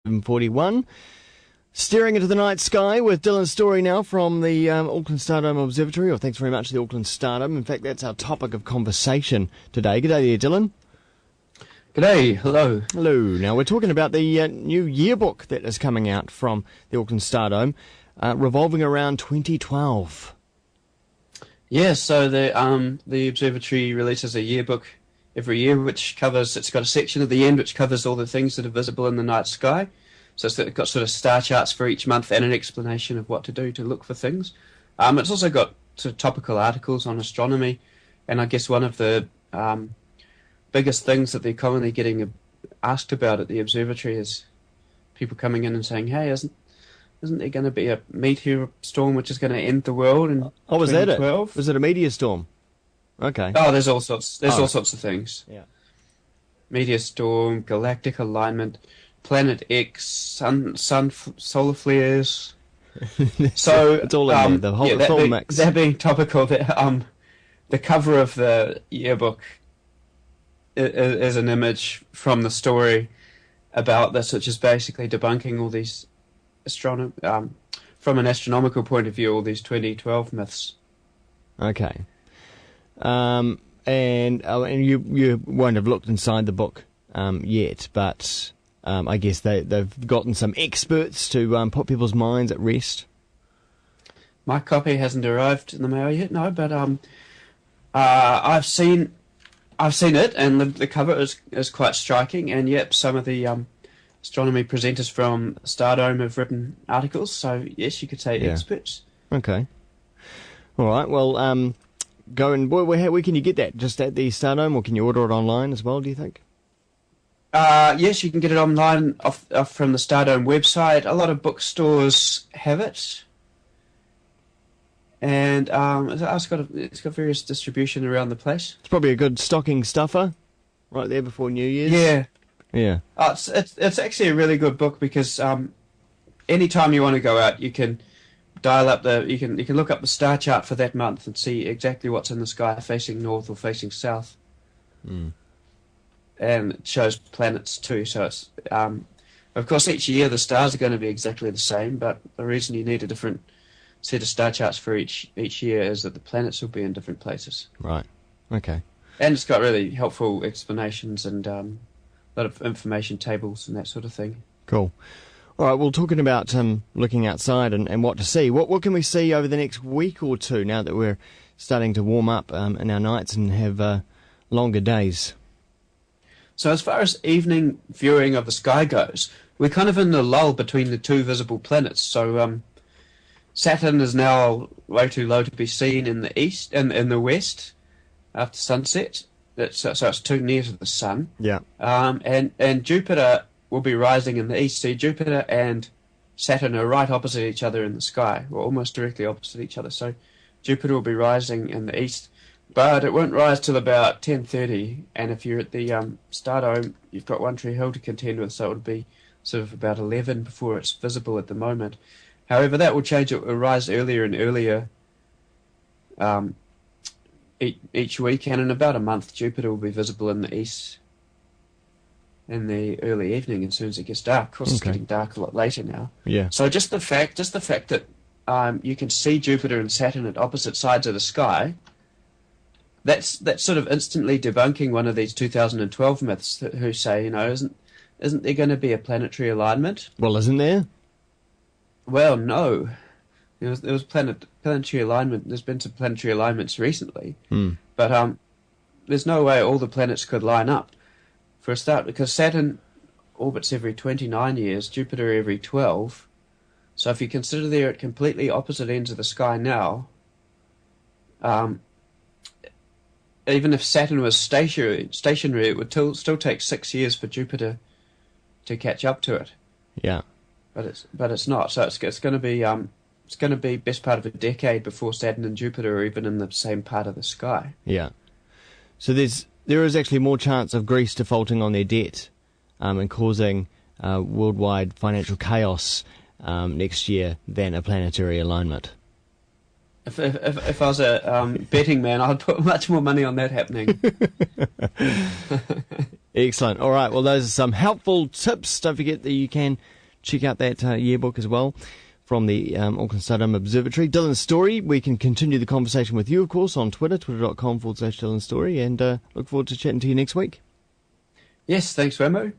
7:41. Staring into the night sky with Dylan Storey now from the Auckland Stardome Observatory. Well, thanks very much to the Auckland Stardome. In fact, that's our topic of conversation today. G'day there, Dylan. G'day, hello. Hello. Now, we're talking about the new yearbook that is coming out from the Auckland Stardome, revolving around 2012. Yeah, so the observatory releases a yearbook every year, which covers, it's got a section at the end which covers all the things that are visible in the night sky. So it's got sort of star charts for each month and an explanation of what to do to look for things. It's also got sort of topical articles on astronomy, and I guess one of the biggest things that they're commonly getting asked about at the observatory is people coming in and saying, "Hey, isn't there going to be a meteor storm which is going to end the world in 2012?" Was that it? Was it a meteor storm? Okay. Oh, there's all sorts. There's all sorts of things. Yeah. Meteor storm, galactic alignment, Planet X, solar flares. So it's all in there. The whole mix. That being topical, the cover of the yearbook is an image from the story about this, which is basically debunking all these from an astronomical point of view, all these 2012 myths. Okay. And you won't have looked inside the book yet, but I guess they've gotten some experts to put people's minds at rest. My copy hasn't arrived in the mail yet, no, but I've seen it, and the cover is quite striking, and yep, some of the astronomy presenters from Stardome have written articles, so yes, you could say experts. Okay. All right, well, go and where can you get that? Just at the Stardome, or can you order it online as well, do you think? Yes, you can get it online off from the Stardome website. A lot of bookstores have it, and it's got various distribution around the place. It's probably a good stocking stuffer, right there before New Year's. Yeah. It's actually a really good book because anytime you want to go out, you can dial up you can look up the star chart for that month and see exactly what's in the sky facing north or facing south. Mm. And it shows planets too, so it's of course each year the stars are going to be exactly the same, but the reason you need a different set of star charts for each year is that the planets will be in different places. Right. Okay. And it's got really helpful explanations and a lot of information tables and that sort of thing. Cool. All right, well, talking about looking outside and what to see, what can we see over the next week or two now that we're starting to warm up in our nights and have longer days? So as far as evening viewing of the sky goes, we're kind of in the lull between the two visible planets. So Saturn is now way too low to be seen in the east and in the west after sunset. So it's too near to the sun. Yeah. And Jupiter will be rising in the east. So Jupiter and Saturn are right opposite each other in the sky, or almost directly opposite each other. So Jupiter will be rising in the east, but it won't rise till about 10:30. And if you're at the Stardome, you've got One Tree Hill to contend with, so it would be sort of about 11 before it's visible at the moment. However, that will change. It will rise earlier and earlier each week, and in about a month, Jupiter will be visible in the east in the early evening as soon as it gets dark. Of course, It's getting dark a lot later now. Yeah. So just the fact that you can see Jupiter and Saturn at opposite sides of the sky, that's sort of instantly debunking one of these 2012 myths who say, isn't there going to be a planetary alignment? Well, isn't there? Well, no. There was planetary alignment. There's been some planetary alignments recently, but there's no way all the planets could line up for a start, because Saturn orbits every 29 years, Jupiter every 12. So if you consider they're at completely opposite ends of the sky now, even if Saturn was stationary, it would still take 6 years for Jupiter to catch up to it. Yeah, but it's not. So it's going to be best part of a decade before Saturn and Jupiter are even in the same part of the sky. Yeah. So there is actually more chance of Greece defaulting on their debt and causing worldwide financial chaos next year than a planetary alignment. If I was a betting man, I'd put much more money on that happening. Excellent. All right. Well, those are some helpful tips. Don't forget that you can check out that yearbook as well from the Auckland Stardom Observatory. Dylan Storey, we can continue the conversation with you, of course, on Twitter, twitter.com/Dylan Storey, and look forward to chatting to you next week. Yes, thanks, Wammo.